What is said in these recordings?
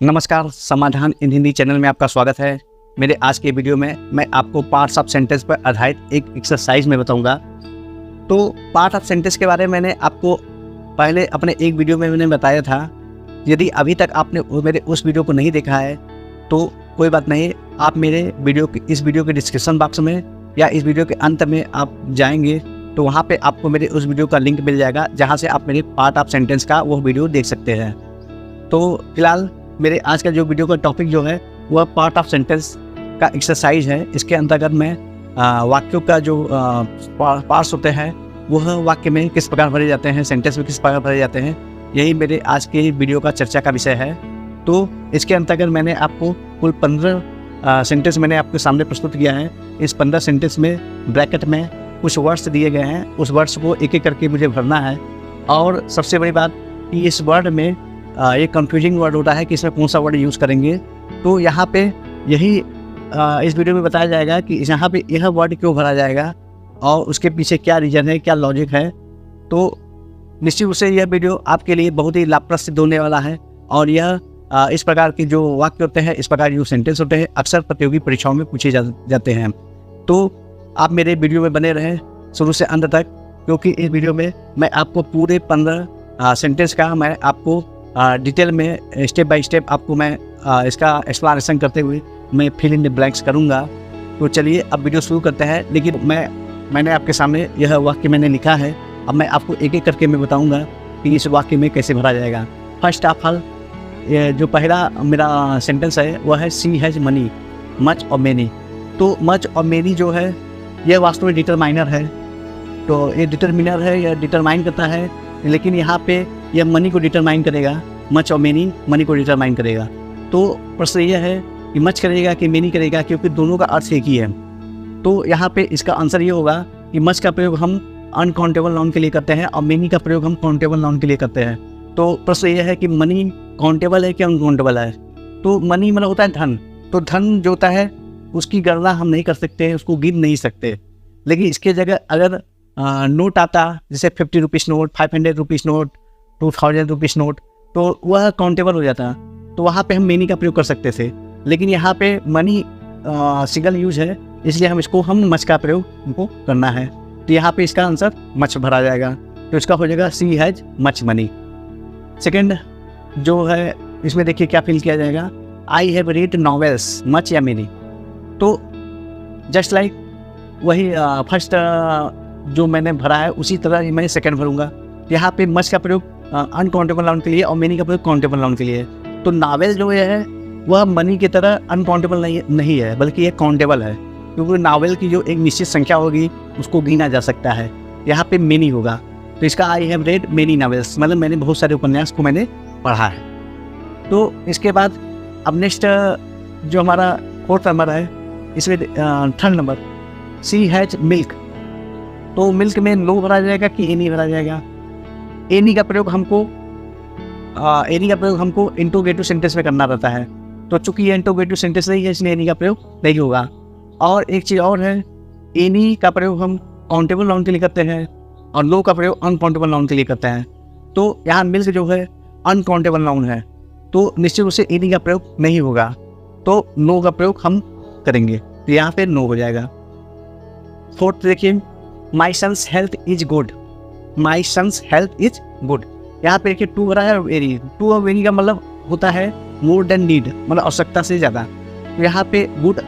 नमस्कार, समाधान इन हिंदी चैनल में आपका स्वागत है। मेरे आज के वीडियो में मैं आपको पार्ट्स ऑफ सेंटेंस पर आधारित एक एक्सरसाइज में बताऊंगा। तो पार्ट ऑफ सेंटेंस के बारे में मैंने आपको पहले अपने एक वीडियो में मैंने बताया था। यदि अभी तक आपने मेरे उस वीडियो को नहीं देखा है तो कोई बात नहीं, आप मेरे इस वीडियो के डिस्क्रिप्शन बॉक्स में या इस वीडियो के अंत में आप जाएंगे तो वहाँ पर आपको मेरे उस वीडियो का लिंक मिल जाएगा, जहाँ से आप मेरे पार्ट ऑफ सेंटेंस का वो वीडियो देख सकते हैं। तो फिलहाल मेरे आज का जो वीडियो का टॉपिक जो है वह पार्ट ऑफ सेंटेंस का एक्सरसाइज है। इसके अंतर्गत मैं वाक्यों का जो पार्ट्स होते हैं वह वाक्य में किस प्रकार भरे जाते हैं, सेंटेंस में किस प्रकार भरे जाते हैं, यही मेरे आज के वीडियो का चर्चा का विषय है। तो इसके अंतर्गत मैंने आपको कुल 15 सेंटेंस मैंने आपके सामने प्रस्तुत किया है। इस 15 सेंटेंस में ब्रैकेट में कुछ वर्ड्स दिए गए हैं, उस वर्ड्स को एक एक करके मुझे भरना है। और सबसे बड़ी बात कि इस वर्ड में ये कंफ्यूजिंग वर्ड होता है कि इसमें कौन सा वर्ड यूज़ करेंगे। तो यहाँ पे यही इस वीडियो में बताया जाएगा कि यहाँ पे यह वर्ड क्यों भरा जाएगा और उसके पीछे क्या रीज़न है, क्या लॉजिक है। तो निश्चित रूप से यह वीडियो आपके लिए बहुत ही लाभप्रद सिद्ध होने वाला है। और यह इस प्रकार के जो वाक्य होते हैं, इस प्रकार जो सेंटेंस होते हैं, अक्सर प्रतियोगी परीक्षाओं में पूछे जाते हैं। तो आप मेरे वीडियो में बने रहें शुरू से अंत तक, क्योंकि इस वीडियो में मैं आपको पूरे 15 सेंटेंस का मैं आपको डिटेल में स्टेप बाय स्टेप आपको मैं इसका एक्सप्लेनेशन करते हुए मैं फिल इन द ब्लैंक्स करूँगा। तो चलिए अब वीडियो शुरू करते हैं। लेकिन मैंने आपके सामने यह वाक्य मैंने लिखा है, अब मैं आपको एक एक करके मैं बताऊँगा कि इस वाक्य में कैसे भरा जाएगा। फर्स्ट ऑफ ऑल जो पहला मेरा सेंटेंस है वह है सी हैज मनी मच और मैनी। तो मच और मैनी जो है यह वास्तव में डिटरमाइनर है। तो ये डिटरमिनर है, यह डिटरमाइन करता है, लेकिन यहाँ पे यह मनी को डिटरमाइन करेगा। मच और मैनी मनी को डिटरमाइन करेगा। तो प्रश्न यह है कि मच करेगा कि मैनी करेगा, क्योंकि दोनों का अर्थ एक ही है। तो यहाँ पे इसका आंसर ये होगा कि मच का प्रयोग हम अनकाउंटेबल नाउन के लिए करते हैं और मैनी का प्रयोग हम काउंटेबल नाउन के लिए करते हैं। तो प्रश्न यह है कि मनी काउंटेबल है कि अनकाउंटेबल है। तो मनी मतलब होता है धन। तो धन जो होता है उसकी गणना हम नहीं कर सकते, उसको गिन नहीं सकते। लेकिन इसके जगह अगर नोट आता, जैसे 50 rupees note, 500 rupees note, 2000 rupees note, तो वह काउंटेबल हो जाता। तो वहाँ पे हम मैनी का प्रयोग कर सकते थे। लेकिन यहाँ पे मनी सिंगल यूज है, इसलिए हम मच का प्रयोग हमको करना है। तो यहाँ पे इसका आंसर मच भरा जाएगा। तो इसका हो जाएगा सी हैज मच मनी। सेकेंड जो है इसमें देखिए क्या फिल किया जाएगा, I have read novels much या मैनी। तो जस्ट लाइक वही फर्स्ट जो मैंने भरा है उसी तरह मैं सेकंड भरूंगा। यहाँ पे मच का प्रयोग अनकाउंटेबल नाउन के लिए और मैनी का प्रयोग काउंटेबल नाउन के लिए। तो नावेल जो है वह मनी की तरह अनकाउंटेबल नहीं है, बल्कि ये काउंटेबल है, क्योंकि नावेल की जो एक निश्चित संख्या होगी उसको गिना जा सकता है। यहाँ पे मैनी होगा। तो इसका I have read many novels, मतलब मैंने बहुत सारे उपन्यास को मैंने पढ़ा है। तो इसके बाद अब नेक्स्ट जो हमारा फोर्थ नंबर है, इसमें third number she has milk. तो मिल्क में नो भरा जाएगा कि एनी भरा जाएगा। एनी का प्रयोग हमको इंटरोगेटिव सेंटेंस में करना रहता है। तो चूंकि ये इंटरोगेटिव सेंटेंस नहीं है, इसलिए एनी का प्रयोग नहीं होगा। और एक चीज़ और है, एनी का प्रयोग हम काउंटेबल नाउन के लिए करते हैं और नो का प्रयोग अनकाउंटेबल नाउन के लिए करते हैं। तो यहाँ मिल्क जो है अनकाउंटेबल नाउन है, तो निश्चित रूप से एनी का प्रयोग नहीं होगा। तो नो का प्रयोग हम करेंगे, तो यहाँ पे नो हो जाएगा। फोर्थ देखिए, my son's health is good. My son's health is good, यहाँ पे देखिए टू भरा है और वेरी। टू और वेरी का मतलब होता है मोर देन नीड, मतलब आवश्यकता से ज़्यादा। तो यहाँ पे गुड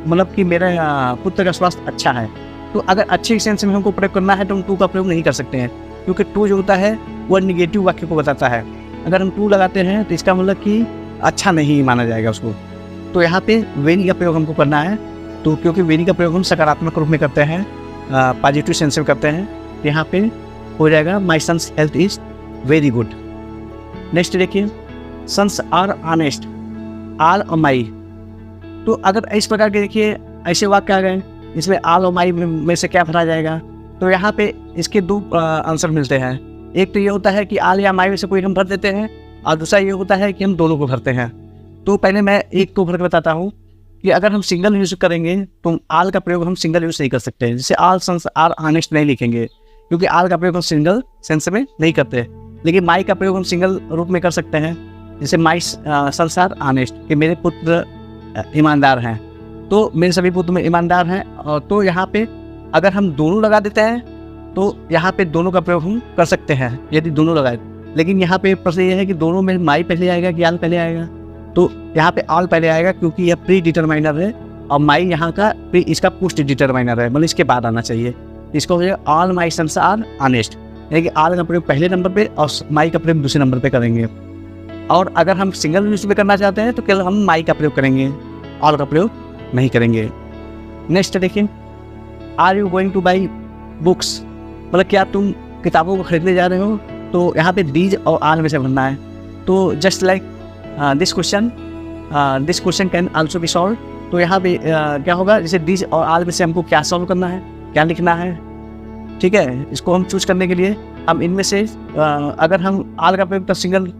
मतलब कि मेरा पुत्र का स्वास्थ्य अच्छा है। तो अगर अच्छे सेंस में हमको प्रयोग करना है तो हम टू का प्रयोग नहीं कर सकते हैं, क्योंकि टू जो होता है वह निगेटिव वाक्य को बताता है। अगर हम टू लगाते हैं तो इसका मतलब कि अच्छा नहीं माना जाएगा उसको। तो यहाँ पे वेरी का प्रयोग हमको करना है। तो क्योंकि वेरी का प्रयोग हम सकारात्मक रूप में करते हैं, पॉजिटिव सेंस में करते हैं, तो यहाँ पे हो जाएगा my son's health is very good. Next देखिए, sons are honest, all our my. तो अगर इस प्रकार के देखिए ऐसे वाक्य आ गए, इसमें आल और माई में से क्या भरा जाएगा। तो यहाँ पे इसके दो आंसर मिलते हैं। एक तो ये होता है कि आल या माई में से कोई हम भर देते हैं, और दूसरा ये होता है कि हम दोनों को भरते हैं। तो पहले मैं एक को भर के बताता हूँ कि अगर हम सिंगल यूज करेंगे तो आल का प्रयोग हम सिंगल यूज नहीं कर सकते हैं। जैसे आल सन्स आर ऑनेस्ट नहीं लिखेंगे, क्योंकि आल का प्रयोग हम सिंगल सेंस में नहीं करते। लेकिन माई का प्रयोग हम सिंगल रूप में कर सकते हैं। जैसे माई सन्स आर ऑनेस्ट, कि मेरे पुत्र ईमानदार हैं, तो मेरे सभी पुत्र में ईमानदार हैं। और तो यहाँ पे अगर हम दोनों लगा देते हैं तो यहाँ पे दोनों का प्रयोग हम कर सकते हैं यदि दोनों लगाए। लेकिन यहाँ पे प्रश्न ये है कि दोनों में माई पहले आएगा कि आल पहले आएगा, तो यहाँ पे आल पहले आएगा क्योंकि यह प्री डिटरमाइनर है और माई यहाँ का इसका पोस्ट डिटरमाइनर है, मतलब इसके बाद आना चाहिए। इसको हो जाएगा all my sons are honest, यानी कि आल का प्रयोग पहले नंबर पे और माई का प्रयोग दूसरे नंबर पे करेंगे। और अगर हम सिंगल यूज में करना चाहते हैं तो केवल हम माई का प्रयोग करेंगे, ऑल का प्रयोग नहीं करेंगे। नेक्स्ट देखिए, are you going to buy books, मतलब क्या तुम किताबों को खरीदने जा रहे हो, तो यहाँ पे दीज और आल में से भरना है। तो just like this question can also be solve, तो यहाँ पे क्या होगा, जैसे दीज और आल में से हमको क्या सॉल्व करना है, क्या लिखना है, ठीक है। इसको हम चूज करने के लिए हम इनमें से अगर हम आल का प्रयोग तो सिंगल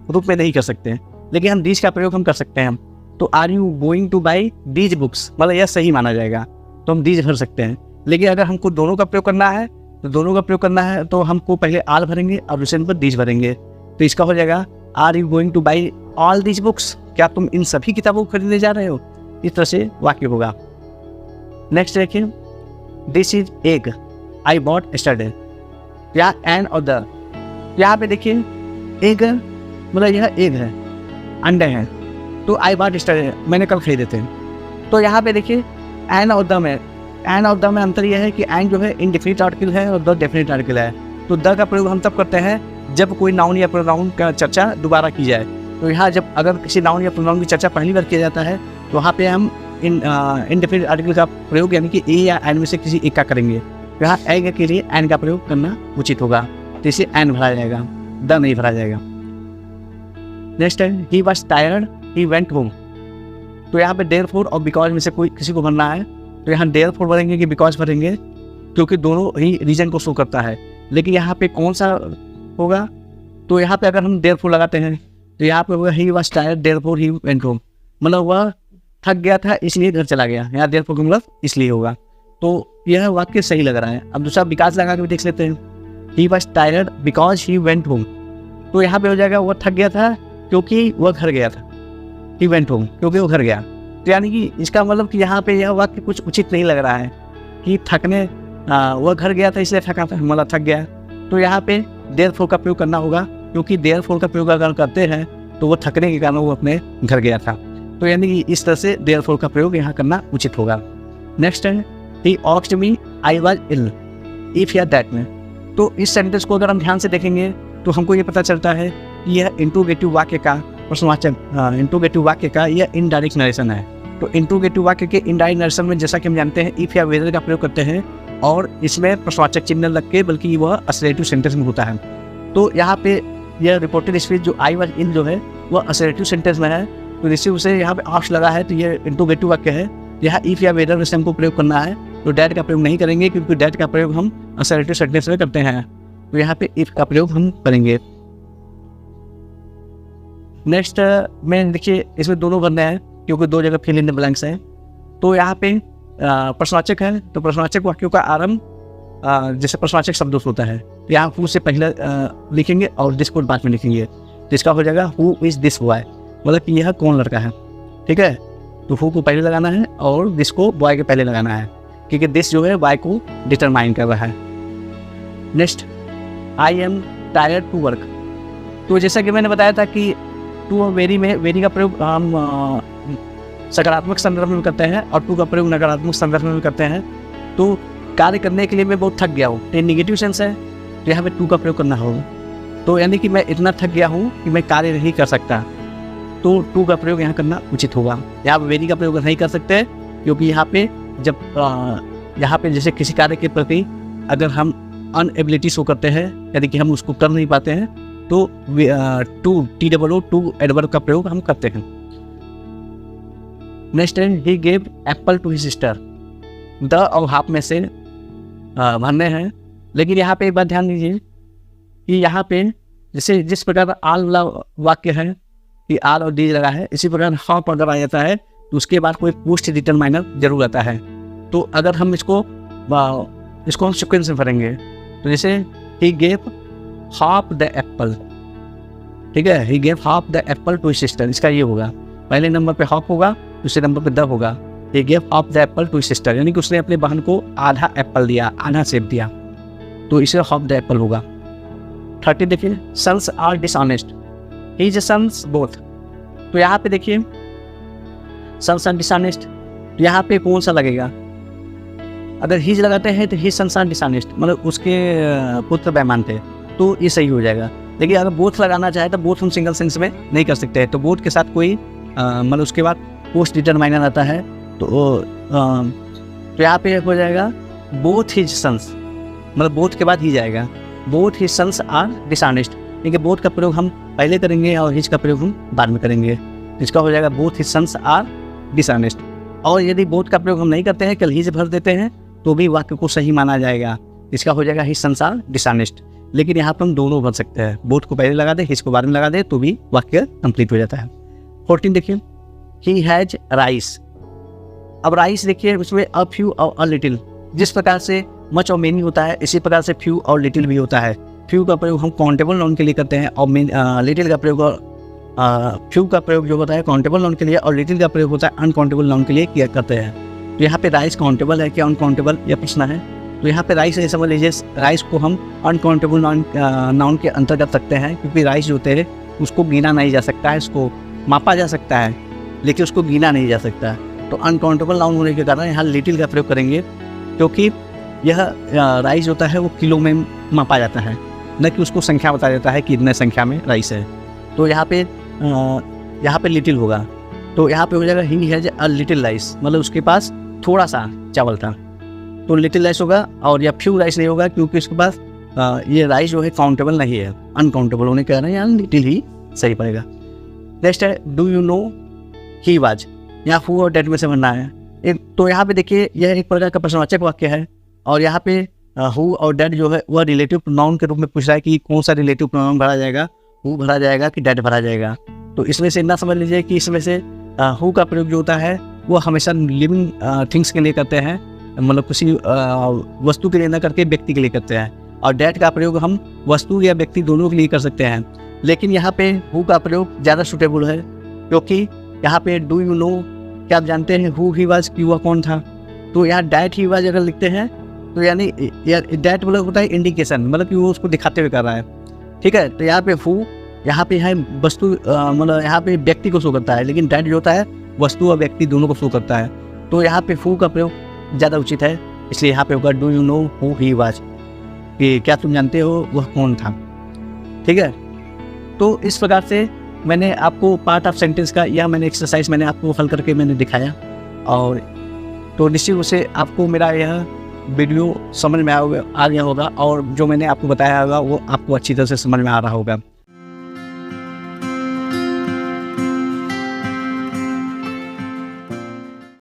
रूप में नहीं कर सकते हैं, लेकिन हम दीज का प्रयोग हम कर सकते हैं। तो are you going to buy these books, मतलब यह सही माना जाएगा, तो हम दीज भर सकते हैं। लेकिन अगर हमको दोनों का प्रयोग करना है तो दोनों का प्रयोग करना है तो हमको पहले आल भरेंगे और दूसरे नंबर दीज भरेंगे। तो इसका हो जाएगा are you going to buy all these books, क्या तुम इन सभी किताबों को खरीदने जा रहे हो, इस तरह से वाक्य होगा। नेक्स्ट देखिए, this is egg I bought yesterday, या एन और द, यहाँ पे देखिए एग मतलब यह एग है, अंडे हैं, तो आई बॉट यस्टरडे मैंने कल खरीदे थे। तो यहाँ पे देखिए एन और द में अंतर यह है कि एन जो है इनडेफिनिट आर्टिकल है और द डेफिनिट आर्टिकल है। तो द का प्रयोग हम तब करते हैं जब कोई नाउन या प्रोनाउन का चर्चा दोबारा की जाए। तो यहाँ जब अगर किसी नाउन या प्रोनाउन की चर्चा पहली बार किया जाता है तो वहाँ पे हम इनडेफिनिट आर्टिकल का प्रयोग यानी कि ए या एन में से किसी एक का करेंगे। तो यहाँ एग के लिए एन का प्रयोग करना उचित होगा, तो इसे एन भरा जाएगा, द नहीं भरा जाएगा। नेक्स्ट है, he was tired he went home, तो यहाँ पे देयरफॉर और बिकॉज में से कोई किसी को भरना है। तो यहाँ देयरफॉर भरेंगे कि बिकॉज भरेंगे, क्योंकि दोनों ही रीजन को शो करता है। लेकिन यहाँ पे कौन सा होगा, तो यहाँ पे अगर हम देयरफॉर लगाते हैं तो यहाँ पे होगा he was tired therefore he went home, मतलब वह थक गया था इसलिए घर चला गया। यहाँ देयरफॉर का मतलब इसलिए होगा, तो यह वाक्य सही लग रहा है। अब दूसरा विकास लगा के भी देख लेते हैं, he was tired because he went home, तो यहाँ पे हो जाएगा वह थक गया था क्योंकि वह घर गया था, ही वेंट होम क्योंकि वो घर गया। तो यानी कि इसका मतलब कि यहाँ पे यह वाक्य कुछ उचित नहीं लग रहा है कि थकने वह घर गया था इसलिए थका था, मतलब थक गया। तो यहाँ पे देयरफॉर का प्रयोग करना होगा, क्योंकि देयरफॉर का प्रयोग अगर करते हैं तो वो थकने के कारण वो अपने घर गया था। तो यानी कि इस तरह से देयरफॉर का प्रयोग यहाँ करना उचित होगा। नेक्स्ट है, he asked me I was ill if या दैट में, तो इस सेंटेंस को अगर हम ध्यान से देखेंगे तो हमको ये पता चलता है कि यह इंट्रोगेटिव वाक्य का प्रश्नवाचक इंट्रोगेटिव वाक्य का यह इनडायरेक्ट नरेशन है। तो इंट्रोगेटिव वाक्य के इनडायरेक्ट नरेशन में जैसा कि हम जानते हैं इफ या वेदर का प्रयोग करते हैं और इसमें प्रश्नवाचक चिन्ह लग के, बल्कि वह असर्टिव सेंटेंस में होता है। तो यहाँ पे यह रिपोर्टेड स्पीच जो आई वाज इन जो है वह असर्टिव सेंटेंस में है, तो जिससे उसे यहाँ पे आस्क लगा है, तो यह इंट्रोगेटिव वाक्य है। यहाँ इफ या वेदर से हमको प्रयोग करना है, तो डैट का प्रयोग नहीं करेंगे क्योंकि डैट का प्रयोग हम असर्टिव सेंटेंस में करते हैं। तो यहाँ पे इफ का प्रयोग हम करेंगे। नेक्स्ट में देखिए इसमें दोनों भरने हैं क्योंकि दो जगह फिल इन द ब्लैंक्स हैं। तो यहाँ पे प्रश्नवाचक है, तो प्रश्नवाचक वाक्यों का आरंभ जैसे प्रश्नवाचक शब्दों से होता है, तो यहाँ हु से पहले लिखेंगे और दिस को बाद में लिखेंगे। तो इसका हो जाएगा हु इज दिस बॉय, मतलब कि यह कौन लड़का है, ठीक है। तो हु को पहले लगाना है और दिस को बॉय के पहले लगाना है, क्योंकि दिस जो है बॉय को डिटरमाइन कर रहा है। Next, I am tired to work, तो जैसा कि मैंने बताया था कि टू और वेरी में वेरी का प्रयोग हम सकारात्मक संदर्भ में करते हैं और टू का प्रयोग नकारात्मक संदर्भ में करते हैं। तो कार्य करने के लिए मैं बहुत थक गया हूँ, तो नेगेटिव सेंस है, तो यहाँ पे टू का प्रयोग करना होगा। तो यानी कि मैं इतना थक गया हूँ कि मैं कार्य नहीं कर सकता, तो टू का प्रयोग यहाँ करना उचित होगा। यहाँ पे वेरी का प्रयोग नहीं कर सकते क्योंकि यहाँ पे जब यहाँ पे जैसे किसी कार्य के प्रति अगर हम अनएबिलिटी शो करते हैं, यानी कि हम उसको कर नहीं पाते हैं, तो टू टू एडवर्ब का प्रयोग हम करते हैं। नेक्स्ट है, he gave apple to his sister, the और हाफ में से भरने हैं। लेकिन यहाँ पे एक बात ध्यान दीजिए कि यहाँ पे जैसे जिस प्रकार आल वाला वाक्य है कि आल और डी लगा है, इसी प्रकार हाफ अगर आ जाता है तो उसके बाद कोई पोस्ट डिटरमाइनर जरूर आता है। तो अगर हम इसको हम सीक्वेंस में भरेंगे, तो जैसे he gave half the apple, ठीक है, he gave half the apple to sister, इसका ये होगा, पहले नंबर पे हाफ होगा, दूसरे नंबर पे द होगा। He gave half the apple to sister, यानी कि उसने अपने बहन को आधा एप्पल दिया, आधा सेब दिया, तो इसे हाफ द एप्पल होगा। 30 देखिए, sons are dishonest, he is sons both, तो यहाँ पे देखिए सन्स आर डिसऑनेस्ट, तो यहाँ पे कौन सा लगेगा, अगर हीज लगाते हैं तो ही सन्स आर डिसऑनेस्ट, मतलब उसके पुत्र बेईमान थे, तो ये सही हो जाएगा। लेकिन अगर बोथ लगाना चाहे तो बोथ हम सिंगल सेंस में नहीं कर सकते हैं, तो बोथ के साथ कोई मतलब उसके बाद पोस्ट डिटरमाइनर आता है, तो यहाँ पे हो जाएगा बोथ हिज सन्स, मतलब बोथ के बाद ही जाएगा, both his sons are dishonest, क्योंकि बोथ का प्रयोग हम पहले करेंगे और हिज का प्रयोग हम बाद में करेंगे, इसका हो जाएगा both his sons are dishonest. और यदि बोथ का प्रयोग हम नहीं करते हैं, केवल हिज भर देते हैं, तो भी वाक्य को सही माना जाएगा, इसका हो जाएगा हिज सन्स आर डिसऑनेस्ट। लेकिन यहाँ पर हम दोनों भर सकते हैं, बोथ को पहले लगा दे, हिज को बाद में लगा दे, तो भी वाक्य कंप्लीट हो जाता है। 14 देखिए, ही हैज राइस, अब राइस देखिए उसमें अ फ्यू और अ लिटिल, जिस प्रकार से मच और मेनी होता है, इसी प्रकार से फ्यू और लिटिल भी होता है। फ्यू का प्रयोग हम काउंटेबल नाउन के लिए करते हैं, और लिटिल का प्रयोग फ्यू का प्रयोग जो होता है काउंटेबल नाउन के लिए, और लिटिल का प्रयोग होता है अनकाउंटेबल नाउन के लिए किया करते हैं। तो यहाँ पे राइस काउंटेबल है क्या अनकाउंटेबल, यह प्रश्न है। तो यहाँ पे राइस समझ लीजिए, राइस को हम अनकाउंटेबल नाउन के अंतर्गत रखते हैं, क्योंकि राइस जो होते हैं उसको गिना नहीं जा सकता है, उसको मापा जा सकता है लेकिन उसको गिना नहीं जा सकता है। तो अनकाउंटेबल नाउन होने के कारण यहाँ लिटिल का प्रयोग करेंगे, क्योंकि यह राइस होता है वो किलो में मापा जाता है, न कि उसको संख्या बताया जाता है कि इतने संख्या में राइस है। तो यहाँ पे लिटिल होगा, तो यहाँ पे हो जाएगा he has a little rice, मतलब उसके पास थोड़ा सा चावल था, तो लिटिल राइस होगा। और या फ्यू राइस नहीं होगा, क्योंकि उसके पास ये राइस जो है काउंटेबल नहीं है, अनकाउंटेबल होने के कारण यहाँ लिटिल ही सही पड़ेगा। नेक्स्ट है do you know he was, यहाँ हु और डेट में से बनना है एक। तो यहाँ पे देखिए यह एक प्रकार का प्रश्नवाचक वाक्य है, और यहाँ पे हु और डेट जो है वह रिलेटिव प्रोनाउन के रूप में पूछ रहा है कि कौन सा रिलेटिव प्रोनाउन भरा जाएगा, हु भरा जाएगा कि डेट भरा जाएगा। तो इसमें से इतना समझ लीजिए कि इसमें से हु का प्रयोग जो होता है वो हमेशा लिविंग थिंग्स के लिए करते हैं, मतलब किसी वस्तु के लिए न करके व्यक्ति के लिए करते हैं, और डेट का प्रयोग हम वस्तु या व्यक्ति दोनों के लिए कर सकते हैं। लेकिन यहाँ पे हु का प्रयोग ज़्यादा सूटेबल है, क्योंकि यहाँ पे डू यू नो, क्या आप जानते हैं हु ही वाज कि वह कौन था। तो यहाँ डैट ही वाज अगर लिखते हैं तो यानी डैट मतलब होता है इंडिकेशन, मतलब कि वो उसको दिखाते हुए कर रहा है, ठीक है। तो यहाँ पे हु यहाँ पे है वस्तु, मतलब यहाँ पे व्यक्ति को शो करता है, लेकिन डैट जो होता है वस्तु और व्यक्ति दोनों को शो करता है। तो यहाँ पे हु का प्रयोग ज़्यादा उचित है, इसलिए यहाँ पे होगा do you know who he was, कि क्या तुम जानते हो वह कौन था, ठीक है। तो इस प्रकार से मैंने आपको पार्ट ऑफ सेंटेंस का यह मैंने एक्सरसाइज मैंने आपको हल करके मैंने दिखाया, और तो निश्चित रूप से आपको मेरा यह वीडियो समझ में आ गया होगा, और जो मैंने आपको बताया होगा वो आपको अच्छी तरह से समझ में आ रहा होगा।